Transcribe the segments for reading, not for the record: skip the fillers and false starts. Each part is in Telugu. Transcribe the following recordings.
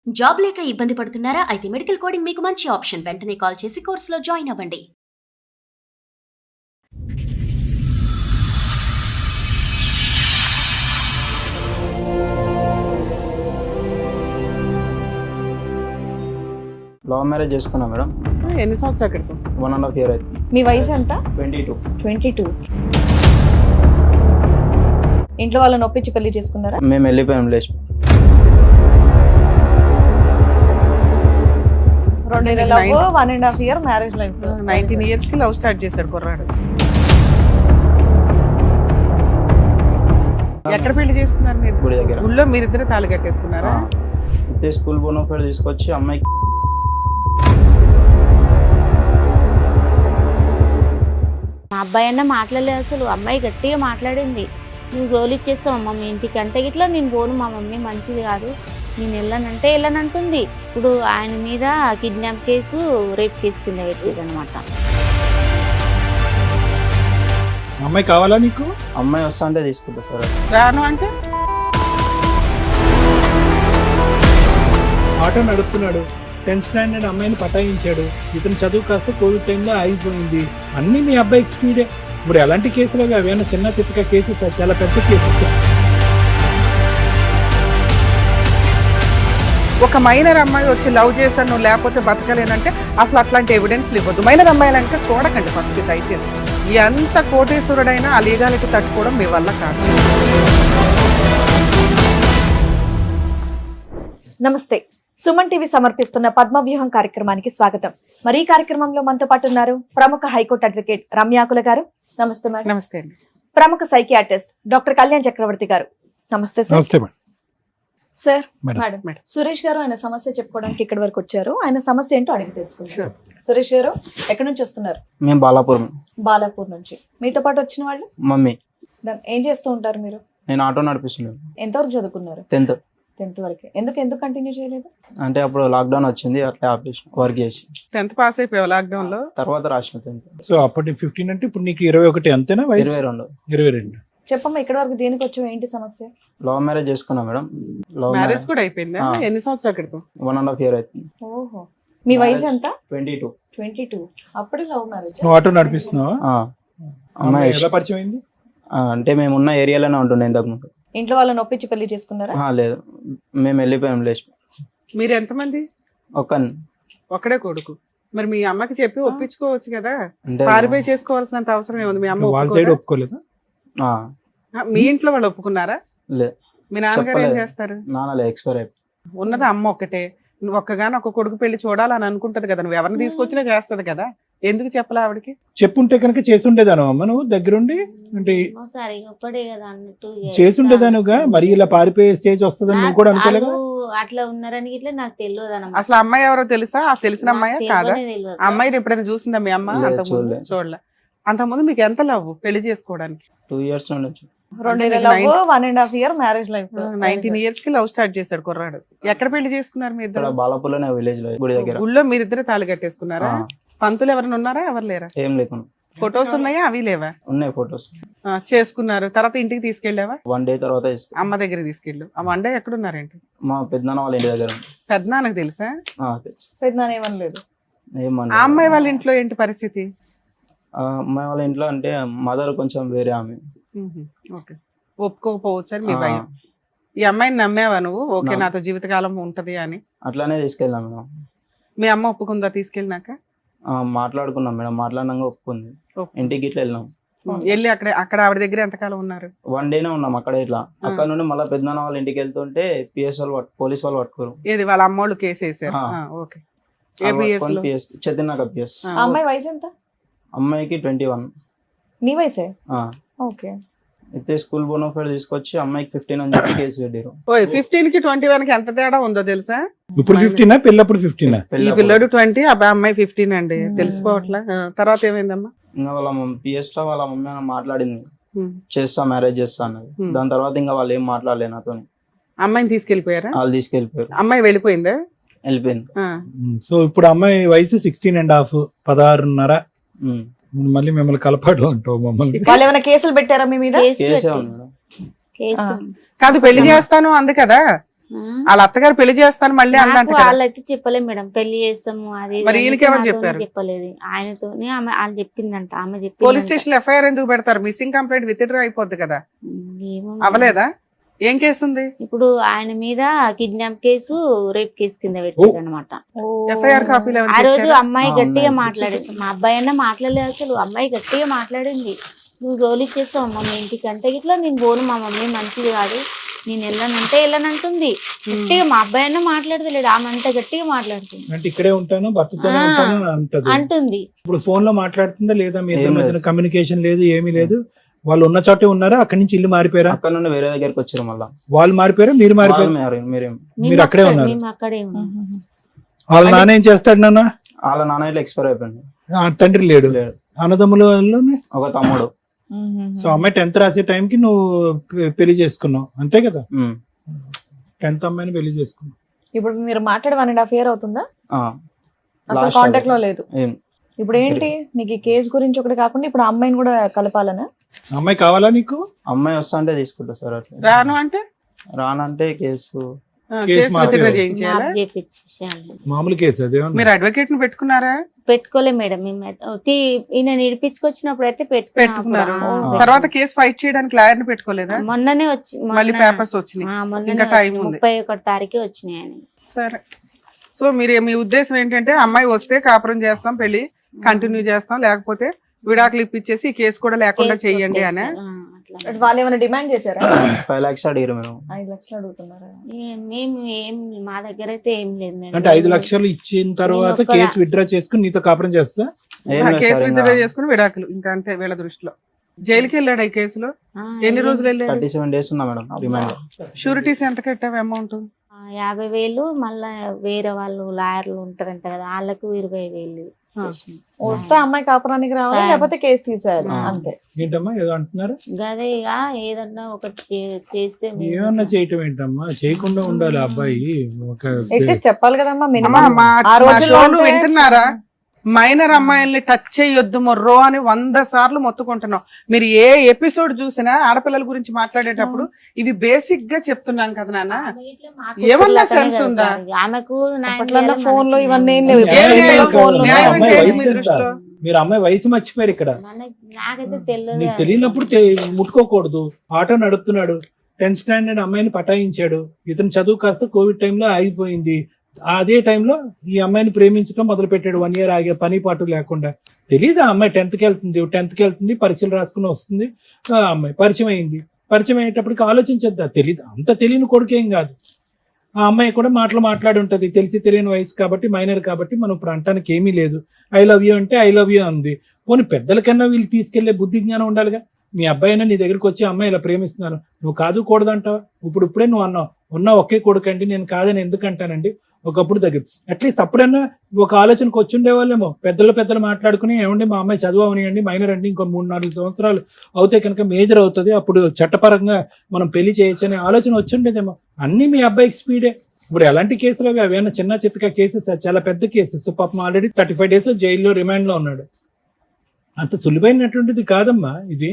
జాబ్ లేక ఇబ్బంది పడుతున్నారా? అయితే మెడికల్ కోడింగ్ మీకు మంచి ఆప్షన్. వెంటనే కాల్ చేసి కోర్సులో జాయిన్ అవ్వండి. లవ్ మ్యారేజ్ చేసుకున్నా మేడం. ఎన్ని సంవత్సరాల క్రితం? 1.5 year అవుతుంది. మీ వయసు ఎంత? 22. 22. ఇంట్లో వాళ్ళని ఒప్పించి పెళ్లి చేసుకున్నారా? మేము వెళ్ళిపోయాం లేచి. 2 నెలలు 1.5 year మ్యారేజ్ లైఫ్. 19 years కి లవ్ స్టార్ట్ చేశాడు కుర్రాడు. ఎక్కడ పెళ్లి చేసుకున్నారు మీరు? గుడి దగ్గర. ఊళ్ళో మీరిద్దరు తాళి కట్టేసుకున్నారా? అయితే స్కూల్ బోనోఫైడ్ తీసుకొచ్చి అమ్మాయికి మా అబ్బాయి అన్న మాట్లాడలేదు, అసలు అమ్మాయి గట్టిగా మాట్లాడింది. నువ్వు జోలిచ్చేస్తావు అమ్మ మీ ఇంటికి అంటే ఇట్లా నేను పోను, మా మమ్మీ మంచిది కాదు, నేను వెళ్ళానంటే వెళ్ళనంటుంది. ఇప్పుడు ఆయన మీద కిడ్నాప్ కేసు, రేప్ కేసు కింద పెట్టేది అనమాట. అమ్మాయి కావాలా నీకు? అమ్మాయి వస్తా అంటే తీసుకుంటా సార్. రాను అంటే ఆటో నడుపుతున్నాడు, 10th standard అమ్మాయిని పటాయించాడు. ఇతను చదువు కాస్త కోవిడ్ టైంలో ఆగిపోయింది. అన్ని మీ అబ్బాయికి స్పీడే. ఇప్పుడు ఎలాంటి కేసులు అవేనా? చిన్న చిత్తక కేసెస్, చాలా పెద్ద కేసెస్. ఒక మైనర్ అమ్మాయి వచ్చి లవ్ చేశాను నువ్వు లేకపోతే బతకలేనంటే అసలు అట్లాంటి ఎవిడెన్స్లు ఇవ్వద్దు. మైనర్ అమ్మాయిలంటే చూడకండి ఫస్ట్ దయచేసి. ఎంత కోటేశ్వరుడైనా ఆ లీగాలిటీ తట్టుకోవడం మీ వల్ల కాదు. నమస్తే. సుమన్ టీవీ సమర్పిస్తున్న పద్మవ్యూహం కార్యక్రమానికి స్వాగతం. మరి ఈ కార్యక్రమంలో మనతో పాటు ఉన్నారు ప్రముఖ హైకోర్టు అడ్వకేట్ రమ్యాకుల గారు. నమస్తే మేడం. నమస్తే అండి. ప్రముఖ సైకియాట్రిస్ట్ డాక్టర్ కళ్యాణ్ చక్రవర్తి గారు. నమస్తే సార్. నమస్తే madam. Sir madam. Madam Suresh గారు ఆయన సమస్య చెప్పుకోవడానికి ఇక్కడి వరకు వచ్చారు. ఆయన సమస్య ఏంటో అడిగి తెలుసుకుంటారు. సురేష్ గారు ఎక్కడి నుంచి వస్తున్నారు? మేము బాలాపూర్. బాలాపూర్ నుంచి. మీతో పాటు వచ్చిన వాళ్ళు మమ్మీ. ఏం చేస్తూ ఉంటారు మీరు? నేను ఆటో నడిపిస్తున్నాను. ఎంతవరకు చదువుకున్నారు? 10th వరకే. ఎందుకు కంటిన్యూ చేయలేదు? అంటే అప్పుడు లాక్డౌన్ వచ్చింది, అట్లా ఆపేసి వర్క్ చేసి. 10th పాస్ అయిపోయావు లాక్డౌన్ లో? తర్వాత రాసిన 10th. సో అప్పటి 15 అంటే ఇప్పుడు నీకు 21 అంతేనా వయసు? 22. 22. చెప్పమ్మా, ఇక్కడ వరకు దేనికి వచ్చావు, ఏంటి సమస్య? లవ్ మ్యారేజ్ చేసుకున్నా మేడం. మ్యారేజ్ కూడా అయిపోయిందా? ఎన్ని సంవత్సరాల క్రితం? 1.5 year అవుతుంది. ఓహో. మీ వయసు ఎంత? 22. 22. అప్పుడే లవ్ మ్యారేజ్. నువ్వు ఆటో నడిపిస్తున్నావా? అమ్మాయి ఎలా పరిచయం అయింది? అంటే మేము ఉన్న ఏరియాలోనే ఉంటుండే ఇంతకు ముందు. ఇంట్లో వాళ్ళని ఒప్పించి పెళ్లి చేసుకున్నారా? లేదు, మేము వెళ్ళిపోయాం లేచి. మీరు ఎంతమంది? ఒక్కడే కొడుకు. మరి మీ అమ్మకి చెప్పి ఒప్పించుకోవచ్చు కదా, అంటే పారిపోయి చేసుకోవాల్సినంత అవసరం ఏముంది? మీ అమ్మ వాళ్ళ సైడ్ ఒప్పుకోలేదా? మీ ఇంట్లో వాళ్ళు ఒప్పుకున్నారా? లేదు. మీ నాన్నగారు ఏం చేస్తారు? నాన్న ఎక్స్పైర్ అయిపోయి. ఉన్నది అమ్మ ఒక్కటే. నువ్వు ఒక్కగాని ఒక కొడుకు పెళ్లి చూడాలని అనుకుంటది కదా, నువ్వు ఎవరిని తీసుకొచ్చినా చేస్తది కదా, ఎందుకు చెప్పలే ఆవిడకి? చెప్పుంటే కనుక చేసుండేదాను అమ్మ, నువ్వు దగ్గరుండి అంటే సరే ఒక్కడే కదా అన్నట్టు చేసుండేదానుగా. మరి ఇలా పారిపోయే స్టేజ్ వస్తుందని నువ్వు కూడా అనుకోలేగా? అట్లా ఉన్నారని ఇట్లా నాకు తెలియదు. అసలు అమ్మాయి ఎవరో తెలుసా? తెలిసిన అమ్మాయి కాదా? అమ్మాయిని ఎప్పుడైనా చూసిందా మీ అమ్మ? లేదు, అంతకుముందు చూడలే. అంతకుముందు మీకు ఎంత లవ్ పెళ్లి చేసుకోవడానికి? 2 years నుండి. 2 నెలలు 1.5 year మ్యారేజ్ లైఫ్. 19 years కి లవ్ స్టార్ట్ చేశాడు కుర్రాడు. ఎక్కడ పెళ్లి చేసుకున్నారు మీ ఇద్దరు? బాలాపూర్లోనే విలేజ్ లో, గుడి దగ్గర. ఊళ్ళో మీరిద్దరు తాళి కట్టేసుకున్నారా? పంతులు ఎవరైనా ఉన్నారా? ఎవరు లేరా? ఏం లేకుండా. ఫొటోస్ ఉన్నాయా? అవి లేవా? ఉన్నాయి ఫొటోస్. చేసుకున్నారు. తర్వాత ఇంటికి తీసుకెళ్ళావా? 1 day తర్వాత అమ్మ దగ్గరికి తీసుకెళ్ళు. ఆ 1 day ఎక్కడున్నారేంటి? మా పెద్దనాన్న వాళ్ళ ఇంటి దగ్గర ఉంది. పెద్దనాన్నకు తెలుసా? తెలుసు. పెద్దనాన్న ఏమనలేదు. ఆ అమ్మాయి వాళ్ళ ఇంట్లో ఏంటి పరిస్థితి? అమ్మాయి వాళ్ళ ఇంట్లో అంటే మదర్ కొంచెం వేరే ఆమె. ఓకే, ఒప్పుకోకపోవచ్చు అని మీ భయం. ఈ అమ్మాయిని నమ్మావా నువ్వు? ఓకే, నాతో జీవితకాలం ఉంటది అని. అట్లానే తీసుకెళ్ళాం మేడం. మీ అమ్మ ఒప్పుకుందా తీసుకెళ్ళినాక? మాట్లాడుకున్నాం మేడం, మాట్లాడినాక ఒప్పుకుంది. ఇంటికి ఇట్లా వెళ్ళాం. వెళ్ళి అక్కడ ఆవిడ దగ్గర ఎంతకాలం ఉన్నారు? 1 day ఉన్నాం అక్కడ. ఇట్లా అక్కడ నుండి మళ్ళీ పెద్దనాన్న వాళ్ళ ఇంటికి వెళ్తుంటే PS వాళ్ళు పోలీస్ వాళ్ళు పట్టుకోరు. ఏది వాళ్ళ అమ్మోళ్ళు కేసు వేసారు? ఓకే. చదివినాక PS. అమ్మాయి వయసు ఎంత? అమ్మాయికి 21. నీ వయసే? ఓకే. అయితే స్కూల్ బోనోఫైడ్ తీసుకొచ్చి అమ్మాయికి 15 అని చెప్పి కేసు పెట్టారు. 15 కి 21 కి ఎంత తేడా ఉందో తెలుసా? ఇప్పుడు 15 పెళ్ళప్పుడు 15. ఈ పిల్లడు 20, అమ్మాయి 15 అండి. తెలిసిపోవట్లా. తర్వాత ఏమైందమ్మా? ఇంకా వాళ్ళ PS లో వాళ్ళ మమ్మీ మాట్లాడింది, చేస్తా మ్యారేజ్ చేస్తా అన్నది. దాని తర్వాత ఇంకా వాళ్ళు ఏం మాట్లాడలేదు నాతో. అమ్మాయిని తీసుకెళ్లిపోయారా? వాళ్ళు తీసుకెళ్లిపోయారు. అమ్మాయి వెళ్ళిపోయిందా? వెళ్ళిపోయింది. సో ఇప్పుడు అమ్మాయి వయసు 16.5, 16.5. మళ్ళీ మిమ్మల్ని కలపాడు అంటావు మమ్మల్ని. వాళ్ళు ఏమైనా కేసులు పెట్టారా మీ మీద? కేసే ఉంది మేడం. కేసు కాదు, పెళ్లి చేస్తాను అంది కదా, వాళ్ళ అత్తగారు పెళ్లి చేస్తాను మళ్ళీ నాకు అన్నట్టు కదా. వాళ్ళైతే చెప్పలేదు మేడం, పెళ్లి చేస్తాము అది మరి ఇది ఈయనకి ఎవరు నాతోనే చెప్పారు? చెప్పలేదు, ఆయనతోనే ఆమె వాళ్ళు చెప్పిందంట, ఆమె పోలీస్ చెప్పింది. స్టేషన్ లో ఎఫ్ఐఆర్ ఎందుకు పెడతారు? మిస్సింగ్ కంప్లైంట్ విత్డ్రా అయిపోద్ది కదా. అవలేదా? ఏం కేసు ఉంది? ఇప్పుడు ఆయన మీద కిడ్నాప్ కేసు, రేప్ కేసు కింద పెట్టారు అనమాట. ఎఫ్ఐఆర్ కాపీలు ఆ రోజు ఏమైనా అమ్మాయి ఆ, గట్టిగా ఉన్నాయి. మాట్లాడేది, మా అబ్బాయి అన్న మాట్లాడలేదు అసలు. అమ్మాయి గట్టిగా మాట్లాడింది, నువ్వు గోలిచ్చేస్తావు అమ్మ మీ ఇంటికి అంటే ఇట్లా నేను పోను, మా మమ్మీ మంచిది కాదు, నేను వెళ్ళనంటే వెళ్ళనంటుంది. గట్టిగా మా అబ్బాయి అన్న మాట్లాడతలేడు, ఆమె అంత గట్టిగా మాట్లాడుతుంది. అంటే ఇక్కడే ఉంటాను, భర్తతోనే ఆ, ఉంటాను అని అంటది. అంటుంది. ఇప్పుడు ఫోన్ లో మాట్లాడుతుందా లేదా? మీ ఇద్దరి ఏం మధ్యన లేదు. కమ్యూనికేషన్ లేదు, ఏమీ లేదు. వాళ్ళు ఉన్న చోటే ఉన్నారా? అక్కడి నుంచి ఇల్లు మారిపోయారా? అక్కడ నుండి వేరే దగ్గరికి వచ్చారు మళ్ళా. వాళ్ళు మారిపోయారా, మీరు మారిపోయారు? మీరేం మీరు అక్కడే ఉన్నారు. మేము అక్కడే ఉన్నాం. వాళ్ళ నాన్న ఏం చేస్తాడు నాన్న? వాళ్ళ నాన్న ఇట్లా ఎక్స్పైర్ అయిపోయింది. తండ్రి లేడు. లేడు. అన్నదమ్ములలోనే ఒక తమ్ముడు. సో అమ్మాయి 10th రాసే టైంకి నువ్వు పెళ్లి చేసుకున్నావు అంతే కదా? ఉమ్. 10th అమ్మాయిని పెళ్లి చేసుకున్నావు. ఇప్పుడు మీరు మాట్లాడి 1.5 year అవుతుందా? ఆ. అసలు Last కాంటాక్ట్ లో అదే. లేదు. ఏం ఇప్పుడు ఏంటి నీకు ఈ కేసు గురించి ఒకటి కాకుండా ఇప్పుడు ఆ అమ్మాయిని కూడా కలపాలనా? అమ్మాయి కావాలా నీకు? అమ్మాయి వస్తా అంటే తీసుకుంటా సార్. అట్లా రాను అంటే రానంటే కేసు కేసు మాఫీ విత్డ్రా అవుతుంది. చేయించాలా? మ్యాప్ చేపించేసేయాలి. మామూలు కేసు అదే. మీరు అడ్వకేట్ ని పెట్టుకున్నారా? పెట్టుకోలే మేడం, మేము ఈయన నిడిపించుకొచ్చినప్పుడు అయితే పెట్టుకున్నారు. ఆ. తర్వాత కేసు ఫైట్ చేయడానికి లాయర్ ని పెట్టుకోలేదా? మొన్ననే వచ్చి మళ్ళీ పేపర్స్ వచ్చినాయి. ఇంకా టైం ఉంది. 31 తారీఖు వచ్చినాయి ఆయన. సరే. సో మీరు మీ ఉద్దేశం ఏంటంటే అమ్మాయి వస్తే కాపురం చేస్తాం, పెళ్లి కంటిన్యూ చేస్తాం, లేకపోతే విడాకులు ఇప్పించేసి ఈ కేసు కూడా లేకుండా చెయ్యండి అని. వాళ్ళు ఏమైనా డిమాండ్ చేశారా? 5 lakhs అడిగారు మేము. 5 లక్షలు అడుగుతున్నారా? మేము ఏం మా దగ్గర అయితే ఏం లేదు మేడం. అంటే 5 లక్షలు ఇచ్చిన తర్వాత నేను ఒక్క- కేసు విత్డ్రా చేసుకుని నీతో కాపురం చేస్తా. ఏం లేదు కేసు సార్, విత్డ్రా ఇంకా చేసుకుని విడాకులు, ఇంకా అంతే వీళ్ళ దృష్టిలో. జైలుకి వెళ్ళాడు ఈ కేసులో. ఆ, ఎన్ని రోజులు వెళ్ళాడు? 37 days ఉన్నా మేడం రిమాండ్. షూరిటీస్ ఎంత కట్టావు అమౌంట్? 50,000 మళ్ళా వేరే వాళ్ళు లాయర్లు ఉంటారంట కదా, వాళ్ళకు 20,000 చేసినాం. వస్తే అమ్మాయి కాపురానికి రావాలి, సార్. లేకపోతే కేసు తీసేయాలి ఆ. అంతే. ఏంటమ్మా ఏదో అంటున్నారు? గదే ఇక ఏదన్నా ఒకటి చేస్తే మేము ఏమన్నా చేయటం ఏంటమ్మా? చేయకుండా ఉండాలి ఆ అబ్బాయి. ఒక అట్లీస్ట్ చెప్పాలి కదమ్మా అమ్మా, మినిమం. మా ఆ మా రోజుల్లో షోలు ఉంటే- వింటున్నారా? మైనర్ అమ్మాయిల్ని టచ్ చేయొద్దు మొర్రో అని 100 సార్లు మొత్తుకుంటున్నాం. మీరు ఏ ఎపిసోడ్ చూసినా ఆడపిల్లల గురించి మాట్లాడేటప్పుడు ఇవి బేసిక్ గా చెప్తున్నాం కదా నాన్న. ఆమె ఇట్లా మాకు ఏమన్నా పిల్లతనే sense కదా ఉందా? సార్. అమెకు అప్పట్లో ఫోన్ లో ఇవన్నీ ఏం లేవు. ఏం న్యాయం లేదు. కాదు. న్యాయం అమ్మాయి ఏంటి వయసు మీ ఎంత? దృష్టిలో? మీరు అమ్మాయి వయసు మర్చిపోయారు ఇక్కడ. నాకైతే తెలియదు. నీకు తెలియనప్పుడు ముట్టుకోకూడదు. ఆటో నడుపుతున్నాడు, 10th స్టాండర్డ్ అమ్మాయిని పటాయించాడు. ఇతను చదువు కాస్త కోవిడ్ టైంలో ఆగిపోయింది. అదే టైంలో ఈ అమ్మాయిని ప్రేమించడం మొదలు పెట్టాడు. 1 year ఆగే పని పాటు లేకుండా. తెలియదు ఆ అమ్మాయి 10th కి వెళ్తుంది, పరీక్షలు రాసుకుని వస్తుంది. ఆ అమ్మాయి పరిచయం అయింది. పరిచయం అయ్యేటప్పటికి ఆలోచించద్దా? తెలియదు, అంత తెలియని కొడుకేం కాదు. ఆ అమ్మాయి కూడా మాట్లాడి ఉంటది. తెలిసి తెలియని వయసు కాబట్టి, మైనర్ కాబట్టి మనం ఇప్పుడు అంటానికి ఏమీ లేదు. ఐ లవ్ యూ అంటే ఐ లవ్ యూ అంది. పోనీ పెద్దలకన్నా వీళ్ళు తీసుకెళ్లే బుద్ధి జ్ఞానం ఉండాలిగా. మీ అబ్బాయి అయినా నీ దగ్గరికి వచ్చి అమ్మాయి ఇలా ప్రేమిస్తున్నాను, నువ్వు కాదు కూడదంటావా? ఇప్పుడే నువ్వు అన్నావు, ఉన్న ఒకే కొడుకండి, నేను కాదని ఎందుకంటానండి. ఒకప్పుడు దగ్గర అట్లీస్ట్ అప్పుడన్నా ఒక ఆలోచనకు వచ్చి ఉండేవాళ్ళేమో. పెద్దలు మాట్లాడుకుని ఏమండి మా అమ్మాయి చదువు అవనియండి, మైనర్ అండి, ఇంకో 3-4 సంవత్సరాలు అవుతే కనుక మేజర్ అవుతుంది, అప్పుడు చట్టపరంగా మనం పెళ్లి చేయొచ్చు అనే ఆలోచన వచ్చి ఉండేదేమో. అన్ని మీ అబ్బాయికి స్పీడే. ఇప్పుడు ఎలాంటి కేసులు అవి? అవేనా చిన్న చిత్తక కేసెస్? చాలా పెద్ద కేసెస్. పాపం ఆల్రెడీ 35 days జైల్లో రిమాండ్ లో ఉన్నాడు. అంత సులువైనటువంటిది కాదమ్మా ఇది.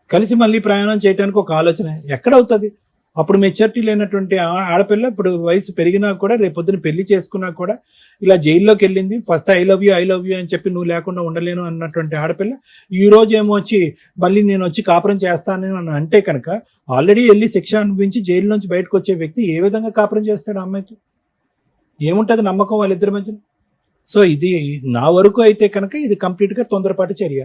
కలిసి మళ్ళీ ప్రయాణం చేయడానికి ఒక ఆలోచన ఎక్కడవుతుంది? అప్పుడు మెచ్యూరిటీ లేనటువంటి ఆడపిల్ల ఇప్పుడు వయసు పెరిగినా కూడా రేపొద్దున పెళ్లి చేసుకున్నా కూడా ఇలా జైల్లోకి వెళ్ళింది. ఫస్ట్ ఐ లవ్ యూ అని చెప్పి నువ్వు లేకుండా ఉండలేను అన్నటువంటి ఆడపిల్ల ఈ రోజు ఏమో వచ్చి మళ్ళీ నేను వచ్చి కాపురం చేస్తాను అని అంటే కనుక ఆల్రెడీ వెళ్ళి శిక్ష అనుభవించి జైలు నుంచి బయటకు వచ్చే వ్యక్తి ఏ విధంగా కాపురం చేస్తాడు? అమ్మాయికి ఏముంటది నమ్మకం వాళ్ళిద్దరి మధ్యన? సో ఇది నా వరకు అయితే కనుక ఇది కంప్లీట్ గా తొందరపాటు చర్య.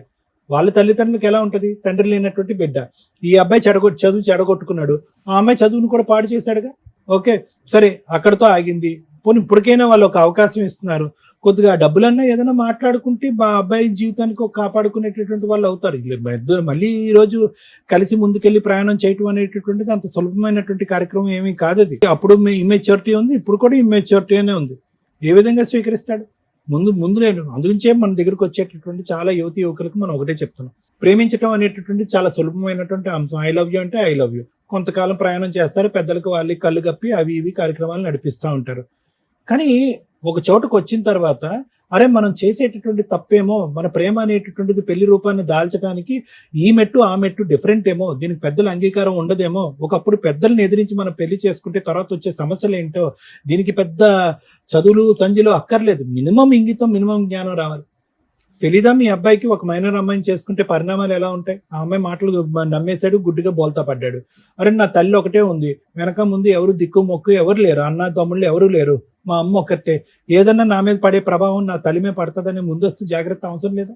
వాళ్ళ తల్లిదండ్రులకు ఎలా ఉంటది? తండ్రి లేనటువంటి బిడ్డ. ఈ అబ్బాయి చదువు చెడగొట్టుకున్నాడు, ఆ అమ్మాయి చదువును కూడా పాడు చేశాడుగా. ఓకే సరే, అక్కడతో ఆగింది. పోనీ ఇప్పటికైనా వాళ్ళు ఒక అవకాశం ఇస్తున్నారు. కొద్దిగా డబ్బులన్నా ఏదైనా మాట్లాడుకుంటే మా అబ్బాయి జీవితానికి కాపాడుకునేటటువంటి వాళ్ళు అవుతారు. ఇద్దరు మళ్ళీ ఈ రోజు కలిసి ముందుకెళ్లి ప్రయాణం చేయటం అనేటటువంటిది అంత సులభమైనటువంటి కార్యక్రమం ఏమీ కాదు. అది అప్పుడు ఇమ్మెచ్యూరిటీ ఉంది, ఇప్పుడు కూడా ఇమ్మెచ్యూరిటీ అనే ఉంది. ఏ విధంగా స్వీకరిస్తాడు? ముందు నేను అందుగురించే మన దగ్గరకు వచ్చేటటువంటి చాలా యువతి యువకులకు మనం ఒకటే చెప్తున్నాం, ప్రేమించడం అనేటటువంటి చాలా సులభమైనటువంటి అంశం. ఐ లవ్ యూ అంటే ఐ లవ్ యూ. కొంతకాలం ప్రయాణం చేస్తారు, పెద్దలకు వాళ్ళకి కళ్ళు కప్పి అవి ఇవి కార్యక్రమాలు నడిపిస్తూ ఉంటారు. కానీ ఒక చోటుకు వచ్చిన తర్వాత అరే మనం చేసేటటువంటి తప్పేమో, మన ప్రేమ అనేటటువంటిది పెళ్లి రూపాన్ని దాల్చడానికి ఈ మెట్టు ఆ మెట్టు డిఫరెంట్ ఏమో, దీనికి పెద్దల అంగీకారం ఉండదేమో, ఒకప్పుడు పెద్దల్ని ఎదిరించి మనం పెళ్లి చేసుకుంటే తర్వాత వచ్చే సమస్యలు ఏంటో, దీనికి పెద్ద చదువులు సంజులు అక్కర్లేదు, మినిమం ఇంగితం మినిమం జ్ఞానం రావాలి. తెలీదా మీ అబ్బాయికి ఒక మైనర్ అమ్మాయిని చేసుకుంటే పరిణామాలు ఎలా ఉంటాయి? ఆ అమ్మాయి మాటలు నమ్మేశాడు, గుడ్డిగా బోల్తా పడ్డాడు. అరే నా తల్లి ఒకటే ఉంది, వెనక ముందు ఎవరు దిక్కు మొక్కు ఎవరు లేరు, అన్న తమ్ముళ్ళు ఎవరు లేరు, మా అమ్మ ఒక్కటే, ఏదన్నా నా మీద పడే ప్రభావం నా తల్లి మీద పడుతుందనే ముందస్తు జాగ్రత్త అవసరం లేదా?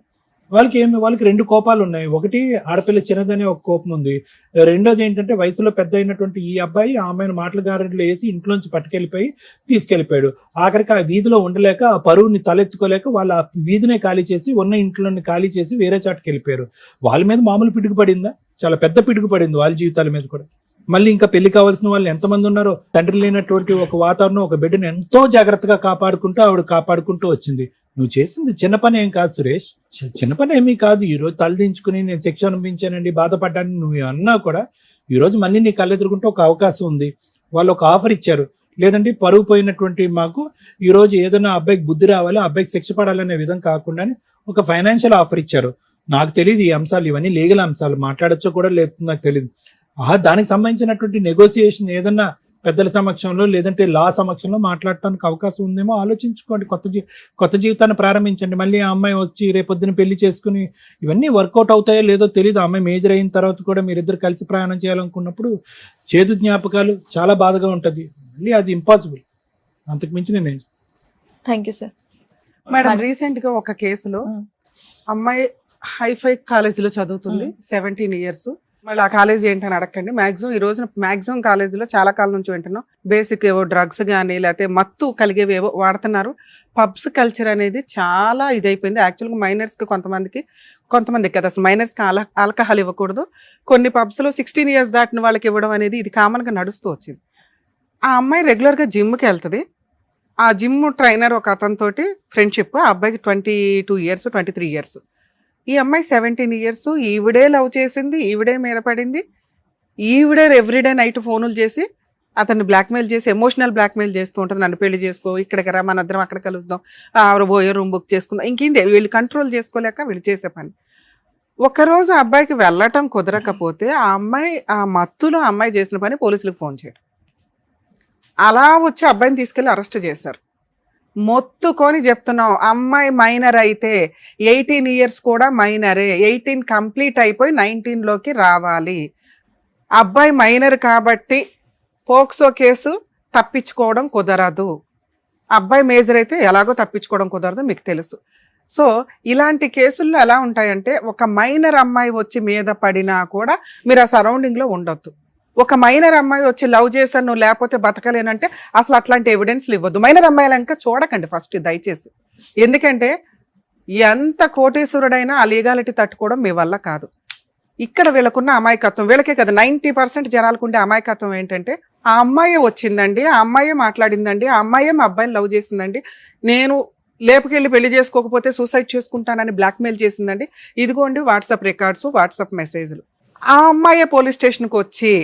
వాళ్ళకి రెండు కోపాలు ఉన్నాయి. ఒకటి ఆడపిల్ల చిన్నదనే ఒక కోపం ఉంది, రెండోది ఏంటంటే వయసులో పెద్ద అయినటువంటి ఈ అబ్బాయి ఆ అమ్మాయిని మాటల గారెడ్లు వేసి ఇంట్లోంచి పట్టుకెళ్ళిపోయి తీసుకెళ్లిపోయాడు. ఆఖరికి ఆ వీధిలో ఉండలేక, ఆ పరువుని తలెత్తుకోలేక వాళ్ళ ఆ వీధినే ఖాళీ చేసి ఉన్న ఇంట్లోని ఖాళీ చేసి వేరే చాటుకి వెళ్ళిపోయారు. వాళ్ళ మీద మామూలు పిడుగు పడిందా? చాలా పెద్ద పిడుగు పడింది వాళ్ళ జీవితాల మీద కూడా. మళ్ళీ ఇంకా పెళ్లి కావాల్సిన వాళ్ళు ఎంతమంది ఉన్నారో, తండ్రి లేనటువంటి ఒక వాతావరణం, ఒక బిడ్డను ఎంతో జాగ్రత్తగా కాపాడుకుంటూ వచ్చింది. నువ్వు చేసింది చిన్న పని ఏం కాదు సురేష్, చిన్న పని ఏమీ కాదు. ఈరోజు తలదించుకుని నేను శిక్ష అనుభవించానండి, బాధపడ్డాను నువ్వు అన్నా కూడా ఈరోజు మళ్ళీ నీ కళ్ళెదురుకుంటే ఒక అవకాశం ఉంది. వాళ్ళు ఒక ఆఫర్ ఇచ్చారు, లేదంటే పరుగు పోయినటువంటి మాకు ఈరోజు ఏదైనా అబ్బాయికి బుద్ధి రావాలి, అబ్బాయికి శిక్ష పడాలనే విధం కాకుండా ఒక ఫైనాన్షియల్ ఆఫర్ ఇచ్చారు. నాకు తెలియదు ఈ అంశాలు, ఇవన్నీ లీగల్ అంశాలు, మాట్లాడచ్చో కూడా లేదు నాకు తెలియదు. దానికి సంబంధించినటువంటి నెగోసియేషన్ ఏదన్నా పెద్దల సమక్షంలో లేదంటే లా సమక్షంలో మాట్లాడటానికి అవకాశం ఉందేమో ఆలోచించుకోండి. కొత్త జీవితాన్ని ప్రారంభించండి. మళ్ళీ ఆ అమ్మాయి వచ్చి రేపొద్దున పెళ్లి చేసుకుని ఇవన్నీ వర్కౌట్ అవుతాయో లేదో తెలియదు. ఆ అమ్మాయి మేజర్ అయిన తర్వాత కూడా మీరిద్దరు కలిసి ప్రయాణం చేయాలనుకున్నప్పుడు చేదు జ్ఞాపకాలు చాలా బాధగా ఉంటుంది. మళ్ళీ అది ఇంపాసిబుల్. అంతకు మించి నేను thank you sir. Madam, recent గా ఒక కేసులో అమ్మాయి హైఫై కాలేజీలో చదువుతుంది, 17 years. మళ్ళీ ఆ కాలేజీ ఏంటని అడగండి. ఈ రోజున మాక్సిమం కాలేజీలో చాలా కాలం నుంచి వింటున్నాం, బేసిక్ ఏవో డ్రగ్స్ కానీ లేకపోతే మత్తు కలిగేవి ఏవో వాడుతున్నారు. పబ్స్ కల్చర్ అనేది చాలా ఇదైపోయింది. యాక్చువల్గా మైనర్స్కి కొంతమంది కదా అసలు మైనర్స్కి ఆల్కహాల్ ఇవ్వకూడదు. కొన్ని పబ్స్లో 16 years దాటిన వాళ్ళకి ఇవ్వడం అనేది ఇది కామన్గా నడుస్తూ వచ్చింది. ఆ అమ్మాయి రెగ్యులర్గా జిమ్కి వెళ్తుంది. ఆ జిమ్ ట్రైనర్ ఒక అతనితోటి ఫ్రెండ్షిప్. ఆ అబ్బాయికి 22 years 23 years. ఈ అమ్మాయి 17 years. ఈవిడే లవ్ చేసింది, ఈవిడే మీద పడింది, ఈవిడే ఎవ్రీడే నైట్ ఫోనులు చేసి అతన్ని బ్లాక్మెయిల్ చేసి ఎమోషనల్ బ్లాక్మెయిల్ చేస్తూ ఉంటుంది. నన్ను పెళ్లి చేసుకో, ఇక్కడికి రా, మన ఇద్దరం అక్కడ కలుద్దాం, పోయే రూమ్ బుక్ చేసుకుందాం. ఇంకేంది వీళ్ళు కంట్రోల్ చేసుకోలేక వీళ్ళు చేసే పని. ఒకరోజు ఆ అబ్బాయికి వెళ్ళటం కుదరకపోతే ఆ అమ్మాయి ఆ మత్తులో అమ్మాయి చేసిన పని పోలీసులకు ఫోన్ చేయడం, అలా వచ్చి అబ్బాయిని తీసుకెళ్లి అరెస్ట్ చేశారు. మొత్తుకొని చెప్తున్నాం, అమ్మాయి మైనర్ అయితే 18 years కూడా మైనరే, 18 కంప్లీట్ అయిపోయి 19లోకి రావాలి. అబ్బాయి మైనర్ కాబట్టి పోక్సో కేసు తప్పించుకోవడం కుదరదు. అబ్బాయి మేజర్ అయితే ఎలాగో తప్పించుకోవడం కుదరదు, మీకు తెలుసు. సో ఇలాంటి కేసుల్లో ఎలా ఉంటాయంటే, ఒక మైనర్ అమ్మాయి వచ్చి మీద పడినా కూడా మీరు ఆ సరౌండింగ్లో ఉండొద్దు. ఒక మైనర్ అమ్మాయి వచ్చి లవ్ చేశాను నువ్వు లేకపోతే బతకలేనంటే అసలు అట్లాంటి ఎవిడెన్స్లు ఇవ్వద్దు. మైనర్ అమ్మాయిలు ఇంకా చూడకండి ఫస్ట్ దయచేసి. ఎందుకంటే ఎంత కోటీశ్వరుడైనా ఆ లీగాలిటీ తట్టుకోవడం మీ వల్ల కాదు. ఇక్కడ వీళ్ళకున్న అమాయకత్వం, వీళ్ళకే కదా 90% జనాలకు ఉండే అమాయకత్వం ఏంటంటే, ఆ అమ్మాయే వచ్చిందండి, ఆ అమ్మాయే మాట్లాడిందండి, ఆ అమ్మాయే మా అబ్బాయిని లవ్ చేసిందండి, నేను లేపుకెళ్ళి పెళ్లి చేసుకోకపోతే సూసైడ్ చేసుకుంటానని బ్లాక్మెయిల్ చేసిందండి, ఇదిగోండి వాట్సాప్ రికార్డ్స్, వాట్సాప్ మెసేజ్లు. ఆ అమ్మాయే పోలీస్ స్టేషన్కి వచ్చి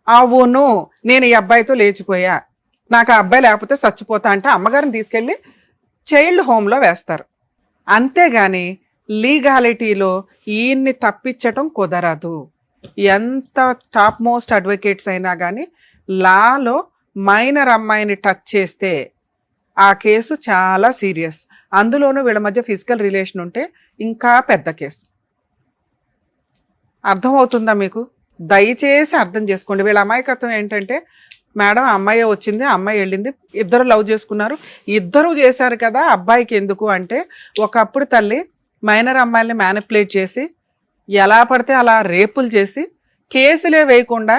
అవును నేను ఈ అబ్బాయితో లేచిపోయా, నాకు ఆ అబ్బాయి లేకపోతే చచ్చిపోతా అంటే అమ్మగారిని తీసుకెళ్ళి చైల్డ్ హోమ్లో వేస్తారు. అంతేగాని లీగాలిటీలో ఈయన్ని తప్పించటం కుదరదు. ఎంత టాప్ మోస్ట్ అడ్వకేట్స్ అయినా కానీ లాలో మైనర్ అమ్మాయిని టచ్ చేస్తే ఆ కేసు చాలా సీరియస్. అందులోనూ వీళ్ళ మధ్య ఫిజికల్ రిలేషన్ ఉంటే ఇంకా పెద్ద కేసు. అర్థమవుతుందా మీకు? దయచేసి అర్థం చేసుకోండి. వీళ్ళ అమాయకత్వం ఏంటంటే, మేడం అమ్మాయి వచ్చింది, అమ్మాయి వెళ్ళింది, ఇద్దరు లవ్ చేసుకున్నారు, ఇద్దరు చేశారు కదా అబ్బాయికి ఎందుకు అంటే, ఒకప్పుడు తల్లి మైనర్ అమ్మాయిల్ని మ్యానిపులేట్ చేసి ఎలా పడితే అలా రేపులు చేసి కేసులే వేయకుండా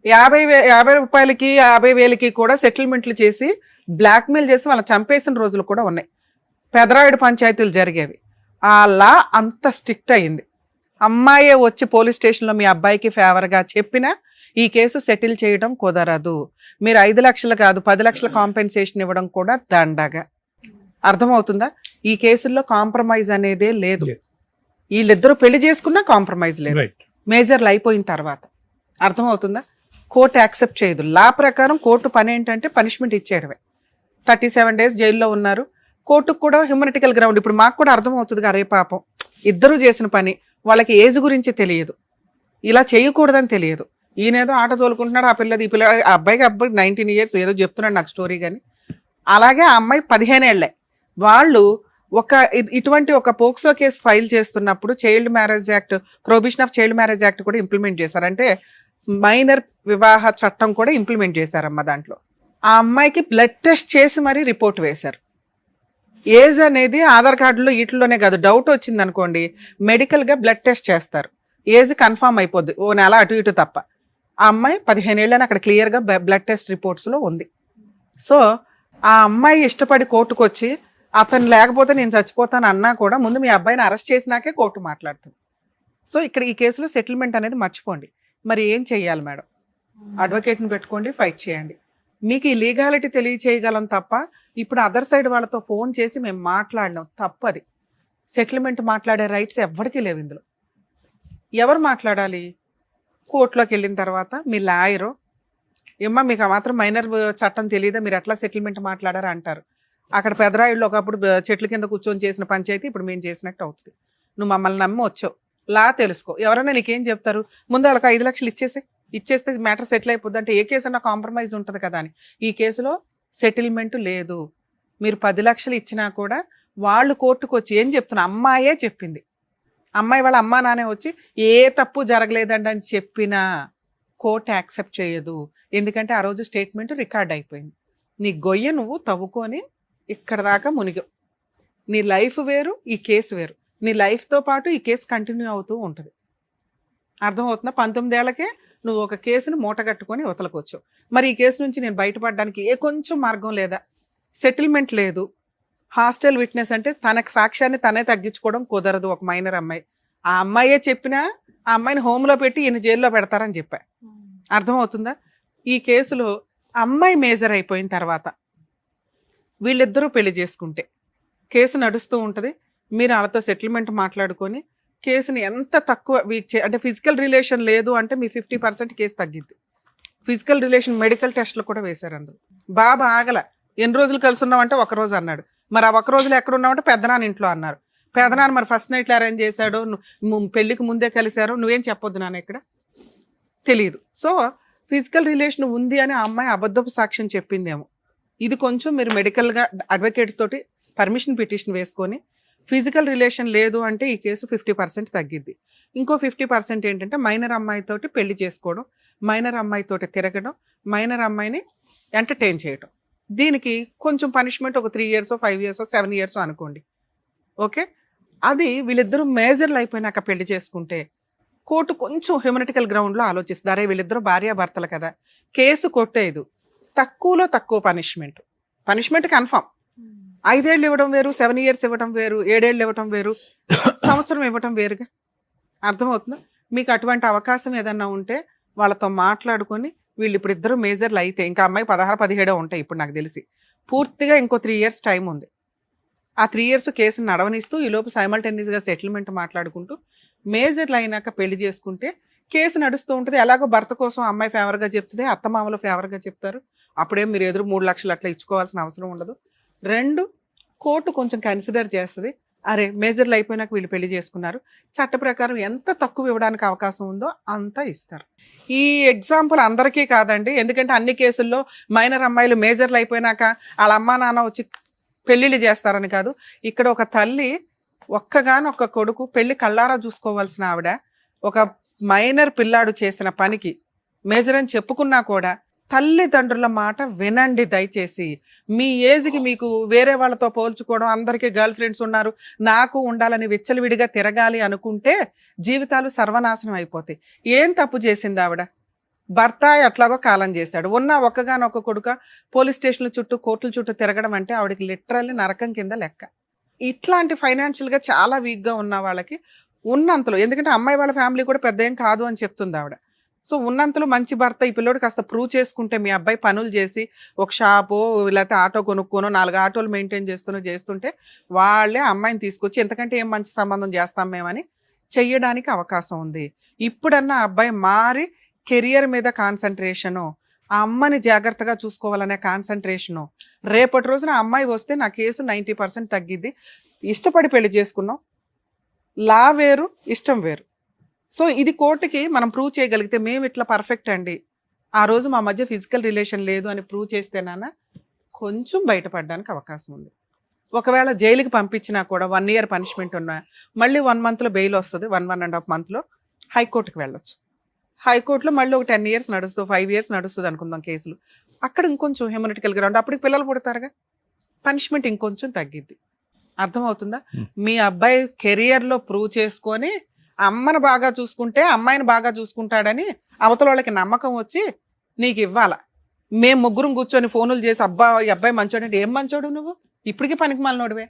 50 రూపాయలకి 50,000కి కూడా సెటిల్మెంట్లు చేసి బ్లాక్మెయిల్ చేసి వాళ్ళని చంపేసిన రోజులు కూడా ఉన్నాయి. పెదరాయుడు పంచాయతీలు జరిగేవి. ఆ లా అంత స్ట్రిక్ట్ అయింది. అమ్మాయే వచ్చి పోలీస్ స్టేషన్లో మీ అబ్బాయికి ఫేవర్గా చెప్పినా ఈ కేసు సెటిల్ చేయడం కుదరదు. మీరు 5 లక్షలు కాదు 10 లక్షల కాంపెన్సేషన్ ఇవ్వడం కూడా దండగా. అర్థమవుతుందా? ఈ కేసుల్లో కాంప్రమైజ్ అనేదే లేదు. వీళ్ళిద్దరూ పెళ్లి చేసుకున్నా కాంప్రమైజ్ లేదు, మేజర్లు అయిపోయిన తర్వాత. అర్థమవుతుందా? కోర్టు యాక్సెప్ట్ చేయదు. లా ప్రకారం కోర్టు పని ఏంటంటే పనిష్మెంట్ ఇచ్చేయడమే. 37 days జైల్లో ఉన్నారు. కోర్టుకు కూడా హ్యూమనిటికల్ గ్రౌండ్. ఇప్పుడు మాకు కూడా అర్థమవుతుంది అరే పాపం ఇద్దరు చేసిన పని, వాళ్ళకి ఏజ్ గురించి తెలియదు, ఇలా చేయకూడదని తెలియదు. ఈయనేదో ఆట తోలుకుంటున్నాడు, ఆ పిల్లది ఈ పిల్ల, ఆ అబ్బాయి 19 years ఏదో చెప్తున్నాడు నాకు స్టోరీ. కానీ అలాగే ఆ అమ్మాయి 15 ఏళ్లే. వాళ్ళు ఇటువంటి ఒక పోక్సో కేసు ఫైల్ చేస్తున్నప్పుడు child marriage act, prohibition of child marriage act కూడా ఇంప్లిమెంట్ చేశారు. అంటే మైనర్ వివాహ చట్టం కూడా ఇంప్లిమెంట్ చేశారమ్మా. దాంట్లో ఆ అమ్మాయికి బ్లడ్ టెస్ట్ చేసి మరీ రిపోర్ట్ వేశారు. ఏజ్ అనేది ఆధార్ కార్డులో వీటిలోనే కాదు, డౌట్ వచ్చింది అనుకోండి మెడికల్గా బ్లడ్ టెస్ట్ చేస్తారు, ఏజ్ కన్ఫామ్ అయిపోద్ది, ఓ నెల అటు ఇటు తప్ప. ఆ అమ్మాయి 15 ఏళ్ళని అక్కడ క్లియర్గా బ్లడ్ టెస్ట్ రిపోర్ట్స్లో ఉంది. సో ఆ అమ్మాయి ఇష్టపడి కోర్టుకు వచ్చి అతను లేకపోతే నేను చచ్చిపోతాను అన్నా కూడా ముందు మీ అబ్బాయిని అరెస్ట్ చేసినాకే కోర్టు మాట్లాడుతుంది. సో ఇక్కడ ఈ కేసులో సెటిల్మెంట్ అనేది మర్చిపోండి. మరి ఏం చెయ్యాలి మేడం? అడ్వకేట్ని పెట్టుకోండి, ఫైట్ చేయండి. మీకు ఈ లీగాలిటీ తెలియచేయగలం తప్ప ఇప్పుడు అదర్ సైడ్ వాళ్ళతో ఫోన్ చేసి మేము మాట్లాడినాం తప్పది. సెటిల్మెంట్ మాట్లాడే రైట్స్ ఎవరికీ లేవు ఇందులో. ఎవరు మాట్లాడాలి? కోర్టులోకి వెళ్ళిన తర్వాత మీ లాయరు, ఏమ్మా మీకు మాత్రం మైనర్ చట్టం తెలియదా, మీరు ఎట్లా సెటిల్మెంట్ మాట్లాడారు అంటారు. అక్కడ పెదరాయిళ్ళు ఒకప్పుడు చెట్ల కింద కూర్చొని చేసిన పంచాయతీ ఇప్పుడు మేము చేసినట్టు అవుతుంది. నువ్వు మమ్మల్ని నమ్మి వచ్చావు, లా తెలుసుకో. ఎవరైనా నీకేం చెప్తారు? ముందు వాళ్ళకి 5 లక్షలు ఇచ్చేస్తే మ్యాటర్ సెటిల్ అయిపోద్ది అంటే ఏ కేసు అన్నా కాంప్రమైజ్ ఉంటుంది కదా అని. ఈ కేసులో సెటిల్మెంట్ లేదు. మీరు 10 లక్షలు ఇచ్చినా కూడా వాళ్ళు కోర్టుకు వచ్చి ఏం చెప్తున్నా, అమ్మాయే చెప్పింది, అమ్మాయి వాళ్ళ అమ్మా నానే వచ్చి ఏ తప్పు జరగలేదండి అని చెప్పినా కోర్టు యాక్సెప్ట్ చేయదు. ఎందుకంటే ఆ రోజు స్టేట్మెంట్ రికార్డ్ అయిపోయింది. నీ గొయ్య నువ్వు తవ్వుకొని ఇక్కడ దాకా మునిగావు. నీ లైఫ్ వేరు, ఈ కేసు వేరు. నీ లైఫ్తో పాటు ఈ కేసు కంటిన్యూ అవుతూ ఉంటుంది. అర్థమవుతుందా? 19 ఏళ్లకే నువ్వు ఒక కేసును మూటగట్టుకొని వతలకొచ్చు. మరి ఈ కేసు నుంచి నేను బయటపడడానికి ఏ కొంచెం మార్గం లేదా? సెటిల్మెంట్ లేదు. హాస్టల్ విట్నెస్ అంటే తనకు సాక్ష్యాన్ని తనే తగ్గించుకోవడం కుదరదు. ఒక మైనర్ అమ్మాయి, ఆ అమ్మాయే చెప్పినా ఆ అమ్మాయిని హోమ్లో పెట్టి ఈయన జైల్లో పెడతారని చెప్పా. అర్థమవుతుందా? ఈ కేసులో అమ్మాయి మేజర్ అయిపోయిన తర్వాత వీళ్ళిద్దరూ పెళ్లి చేసుకుంటే కేసు నడుస్తూ ఉంటుంది. మీరు వాళ్ళతో సెటిల్మెంట్ మాట్లాడుకొని కేసుని ఎంత తక్కువ అంటే ఫిజికల్ రిలేషన్ లేదు అంటే మీ 50% కేసు తగ్గిద్ది. ఫిజికల్ రిలేషన్ మెడికల్ టెస్ట్లు కూడా వేశారు అందులో. బాబా ఆగల, ఎన్ని రోజులు కలిసి ఉన్నామంటే 1 రోజు అన్నాడు. మరి ఆ 1 రోజులు ఎక్కడ ఉన్నామంటే పెద్దనాన్న ఇంట్లో అన్నారు. పెద్దనాన్న మరి ఫస్ట్ నైట్లో అరేంజ్ చేశాడు, పెళ్లికి ముందే కలిశారు, నువ్వేం చెప్పొద్దు నాన్న ఇక్కడ తెలియదు. సో ఫిజికల్ రిలేషన్ ఉంది అని ఆ అమ్మాయి అబద్ధపు సాక్ష్యం చెప్పిందేమో. ఇది కొంచెం మీరు మెడికల్గా అడ్వకేట్ తోటి పర్మిషన్ పిటిషన్ వేసుకొని ఫిజికల్ రిలేషన్ లేదు అంటే ఈ కేసు 50% తగ్గిద్ది. ఇంకో 50% ఏంటంటే మైనర్ అమ్మాయితోటి పెళ్లి చేసుకోవడం, మైనర్ అమ్మాయితోటి తిరగడం, మైనర్ అమ్మాయిని ఎంటర్టైన్ చేయడం. దీనికి కొంచెం పనిష్మెంట్ ఒక 3 years 5 years 7 years అనుకోండి. ఓకే, అది వీళ్ళిద్దరూ మేజర్లు అయిపోయినాక పెళ్లి చేసుకుంటే కోర్టు కొంచెం హ్యూమనిటికల్ గ్రౌండ్లో ఆలోచిస్తుంది. అరే వీళ్ళిద్దరూ భార్యాభర్తలు కదా, కేసు కొట్టేదు, తక్కువలో తక్కువ పనిష్మెంట్ కన్ఫామ్. 5 ఏళ్ళు ఇవ్వడం వేరు, 7 years ఇవ్వడం వేరు, 7 ఏళ్ళు ఇవ్వడం వేరు, సంవత్సరం ఇవ్వడం వేరుగా. అర్థమవుతుందా? మీకు అటువంటి అవకాశం ఏదన్నా ఉంటే వాళ్ళతో మాట్లాడుకొని వీళ్ళు ఇప్పుడు ఇద్దరు మేజర్లు అయితే ఇంకా అమ్మాయి 16-17 ఉంటాయి ఇప్పుడు నాకు తెలిసి. పూర్తిగా ఇంకో 3 years టైం ఉంది. ఆ 3 years కేసుని నడవనిస్తూ ఈలోపు సైమల్టేనియస్గా సెటిల్మెంట్ మాట్లాడుకుంటూ మేజర్లు అయినాక పెళ్లి చేసుకుంటే కేసు నడుస్తూ ఉంటుంది. ఎలాగో భర్త కోసం అమ్మాయి ఫేవర్గా చెప్తుంది, అత్తమామలు ఫేవర్గా చెప్తారు. అప్పుడేం మీరు ఎదురు 3 లక్షలు అట్లా ఇచ్చుకోవాల్సిన అవసరం ఉండదు. 2, కోర్టు కొంచెం కన్సిడర్ చేస్తుంది. అరే మేజర్లు అయిపోయినాక వీళ్ళు పెళ్లి చేసుకున్నారు, చట్ట ప్రకారం ఎంత తక్కువ ఇవ్వడానికి అవకాశం ఉందో అంత ఇస్తారు. ఈ ఎగ్జాంపుల్ అందరికీ కాదండి, ఎందుకంటే అన్ని కేసుల్లో మైనర్ అమ్మాయిలు మేజర్లు అయిపోయినాక వాళ్ళ అమ్మా నాన్న వచ్చి పెళ్ళిళ్ళు చేస్తారని కాదు. ఇక్కడ ఒక తల్లి ఒక్కగానొక్క కొడుకు పెళ్లి కళ్ళారా చూసుకోవాల్సిన ఆవిడ ఒక మైనర్ పిల్లాడు చేసిన పనికి మేజర్ అని చెప్పుకున్నా కూడా తల్లిదండ్రుల మాట వినండి దయచేసి. మీ ఏజ్కి మీకు వేరే వాళ్ళతో పోల్చుకోవడం, అందరికీ గర్ల్ ఫ్రెండ్స్ ఉన్నారు నాకు ఉండాలని విచ్చలవిడిగా తిరగాలి అనుకుంటే జీవితాలు సర్వనాశనం అయిపోతాయి. ఏం తప్పు చేసింది ఆవిడ? భర్త ఎట్లాగో కాలం చేశాడు, ఉన్న ఒక్కగానొక్క కొడుక పోలీస్ స్టేషన్ల చుట్టూ కోర్టుల చుట్టూ తిరగడం అంటే ఆవిడకి లిటరల్లీ నరకం కింద లెక్క. ఇట్లాంటి ఫైనాన్షియల్గా చాలా వీక్గా ఉన్న వాళ్ళకి ఉన్నంతలో, ఎందుకంటే అమ్మాయి వాళ్ళ ఫ్యామిలీ కూడా పెద్ద ఏం కాదు అని చెప్తుంది ఆవిడ. సో ఉన్నంతలో మంచి భర్త ఈ పిల్లోడు కాస్త ప్రూవ్ చేసుకుంటే, మీ అబ్బాయి పనులు చేసి ఒక షాపు లేకపోతే ఆటో కొనుక్కోనో 4 ఆటోలు మెయింటైన్ చేస్తుంటే వాళ్ళే అమ్మాయిని తీసుకొచ్చి ఎంతకంటే ఏం మంచి సంబంధం చేస్తాం మేమని చెయ్యడానికి అవకాశం ఉంది. ఇప్పుడన్నా అబ్బాయి మారి కెరియర్ మీద కాన్సన్ట్రేషను, ఆ అమ్మని జాగ్రత్తగా చూసుకోవాలనే కాన్సన్ట్రేషను. రేపటి రోజున ఆ అమ్మాయి వస్తే నా కేసు 90% తగ్గిద్ది. ఇష్టపడి పెళ్లి చేసుకున్నాం, లా వేరు ఇష్టం వేరు. సో ఇది కోర్టుకి మనం ప్రూవ్ చేయగలిగితే మేము ఇట్లా పర్ఫెక్ట్ అండి, ఆ రోజు మా మధ్య ఫిజికల్ రిలేషన్ లేదు అని ప్రూవ్ చేస్తేనానా కొంచెం బయటపడడానికి అవకాశం ఉంది. ఒకవేళ జైలుకి పంపించినా కూడా 1 year పనిష్మెంట్ ఉన్నా మళ్ళీ 1 monthలో బెయిల్ వస్తుంది, 1.5 monthలో హైకోర్టుకి వెళ్ళొచ్చు. హైకోర్టులో మళ్ళీ ఒక 10 years నడుస్తుంది, 5 years నడుస్తుంది అనుకుందాం కేసులు. అక్కడ ఇంకొంచెం హ్యూమనిటికల్ గ్రౌండ్, అప్పటికి పిల్లలు పుడతారుగా, పనిష్మెంట్ ఇంకొంచెం తగ్గిద్ది. అర్థమవుతుందా? మీ అబ్బాయి కెరియర్లో ప్రూవ్ చేసుకొని అమ్మని బాగా చూసుకుంటే అమ్మాయిని బాగా చూసుకుంటాడని అవతల వాళ్ళకి నమ్మకం వచ్చి నీకు ఇవ్వాల. మేము ముగ్గురం కూర్చొని ఫోనులు చేసి ఈ అబ్బాయి మంచోడు అంటే ఏం మంచోడు నువ్వు, ఇప్పటికీ పనికి మాలినోడివే.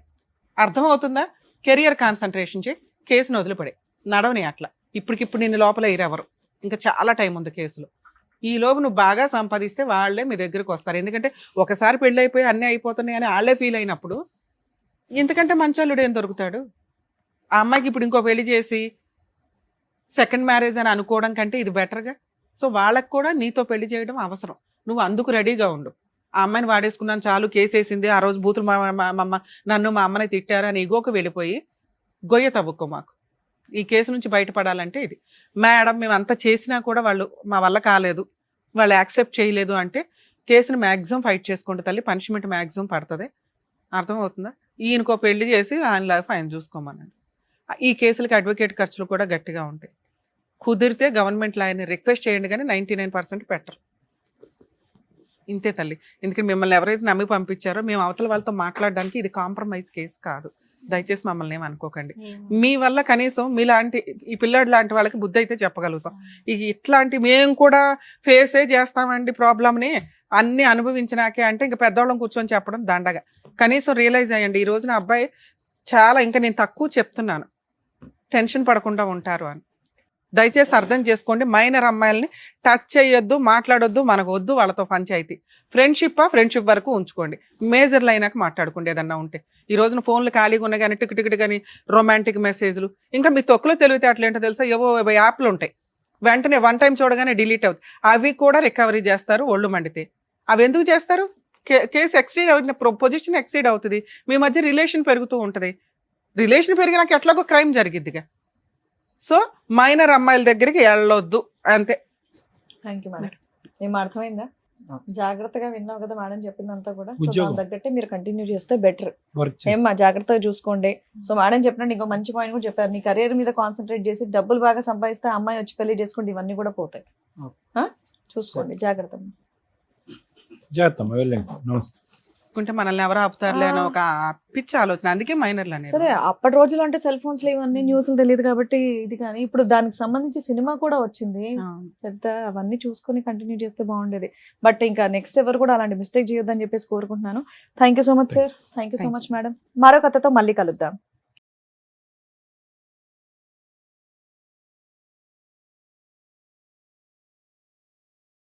అర్థమవుతుందా? కెరియర్ కాన్సన్ట్రేషన్ చేయి, కేసును వదిలిపడే, నడవని అట్లా. ఇప్పటికిప్పుడు నిన్ను లోపల ఇరెవరు, ఇంకా చాలా టైం ఉంది కేసులో. ఈ లోపు నువ్వు బాగా సంపాదిస్తే వాళ్ళే మీ దగ్గరికి వస్తారు. ఎందుకంటే ఒకసారి పెళ్ళి అయిపోయి అన్నీ అయిపోతున్నాయి అని వాళ్ళే ఫీల్ అయినప్పుడు ఇంతకంటే మంచోళ్ళుడు ఏం దొరుకుతాడు? ఆ అమ్మాయికి ఇప్పుడు ఇంకో పెళ్లి చేసి సెకండ్ మ్యారేజ్ అని అనుకోవడం కంటే ఇది బెటర్గా. సో వాళ్ళకి కూడా నీతో పెళ్లి చేయడం అవసరం, నువ్వు అందుకు రెడీగా ఉండు. ఆ అమ్మాయిని వాడేసుకున్నాను చాలు, కేసేసింది, ఆ రోజు బూతులు నన్ను మా అమ్మని తిట్టారని ఇగోకి వెళ్ళిపోయి గొయ్య తవ్వుకో. మాకు ఈ కేసు నుంచి బయటపడాలంటే ఇది. మేడం మేము అంతా చేసినా కూడా వాళ్ళు మా వల్ల కాలేదు, వాళ్ళు యాక్సెప్ట్ చేయలేదు అంటే కేసుని మ్యాక్సిమం ఫైట్ చేసుకోండి తల్లి, పనిష్మెంట్ మ్యాక్సిమం పడుతుంది. అర్థమవుతుందా? ఈయనకో పెళ్లి చేసి ఆయన లైఫ్ ఆయన చూసుకోమనండి. ఈ కేసులకి అడ్వకేట్ ఖర్చులు కూడా గట్టిగా ఉంటాయి. కుదిరితే గవర్నమెంట్ లాయర్ని రిక్వెస్ట్ చేయండి, కానీ 99% పెట్టరు. ఇంతే తల్లి. ఎందుకంటే మిమ్మల్ని ఎవరైతే నమ్మి పంపించారో మేము అవతల వాళ్ళతో మాట్లాడడానికి ఇది కాంప్రమైజ్ కేసు కాదు. దయచేసి మమ్మల్ని ఏమనుకోకండి. మీ వల్ల కనీసం మీలాంటి ఈ పిల్లాడు లాంటి వాళ్ళకి బుద్ధి అయితే చెప్పగలుగుతాం. ఇట్లాంటి మేము కూడా ఫేసే చేస్తామండి ప్రాబ్లమ్ని, అన్ని అనుభవించినాకే అంటే ఇంకా పెద్దవాళ్ళం కూర్చొని చెప్పడం దండగా. కనీసం రియలైజ్ అయ్యండి, ఈ రోజున అబ్బాయి చాలా, ఇంకా నేను తక్కువ చెప్తున్నాను, టెన్షన్ పడకుండా ఉంటారు అని. దయచేసి అర్థం చేసుకోండి. మైనర్ అమ్మాయిల్ని టచ్ చేయొద్దు, మాట్లాడొద్దు, మనకు వద్దు వాళ్ళతో పంచాయితీ. ఫ్రెండ్షిప్ వరకు ఉంచుకోండి, మేజర్లు అయినాక మాట్లాడుకోండి ఏదన్నా ఉంటే. ఈ రోజున ఫోన్లు ఖాళీగా ఉన్నాయి కానీ టిక్ కానీ రొమాంటిక్ మెసేజ్లు, ఇంకా మీ తొక్కులో తెలివితే అట్లేంటో తెలుసా, ఏవో యాప్లు ఉంటాయి, వెంటనే 1 time చూడగానే డిలీట్ అవుతుంది. అవి కూడా రికవరీ చేస్తారు ఒళ్ళు మండితే. అవి ఎందుకు చేస్తారు? కేసు ఎక్సీడ్ అవుతుంది, పొజిషన్ ఎక్సీడ్ అవుతుంది, మీ మధ్య రిలేషన్ పెరుగుతూ ఉంటుంది. రిలేషన్ పెరిగినాక ఎట్లాగో క్రైమ్ జరిగిద్దిగా. సో మైనర్ అమ్మాయిల దగ్గరికి వెళ్ళొద్దు, అంతే. Thank you madam. ఏం అర్థమైందా? జాగ్రత్తగా విన్నావు కదా మేడం చెప్పిందంతా కూడా. సో ఉద్యోగం. దాని తగ్గట్టే మీరు కంటిన్యూ చేస్తే బెటర్. వర్క్ ఏమ్మా జాగ్రత్తగా చూసుకోండి. సో మేడం చెప్పినట్టు ఇంకో మంచి పాయింట్ కూడా చెప్పారు, నీ కెరీర్ మీద కాన్సన్ట్రేట్ చేసి డబ్బులు బాగా సంపాదిస్తే అమ్మాయి వచ్చి పెళ్లి చేసుకుంటే ఇవన్నీ కూడా పోతాయి. చూసుకోండి, జాగ్రత్త. చేస్తాం. వెళ్ళండి. నమస్తే. అనుకుంటే మనల్ని ఎవరు ఆపుతారులే అని ఒక పిచ్చి ఆలోచన, అందుకే మైనర్లు అనేది. సరే, అప్పటి రోజులు అంటే సెల్ ఫోన్స్ లో ఇవన్నీ న్యూస్లు తెలియదు కాబట్టి ఇది, కానీ ఇప్పుడు దానికి సంబంధించి సినిమా కూడా వచ్చింది పెద్ద, అవన్నీ చూసుకొని కంటిన్యూ చేస్తే బాగుండేది. బట్ ఇంకా నెక్స్ట్ ఎవరు కూడా అలాంటి మిస్టేక్ చేయొద్దని చెప్పేసి కోరుకుంటున్నాను. Thank you so much sir. Thank you so much madam. మరో కథతో మళ్ళీ కలుద్దాం.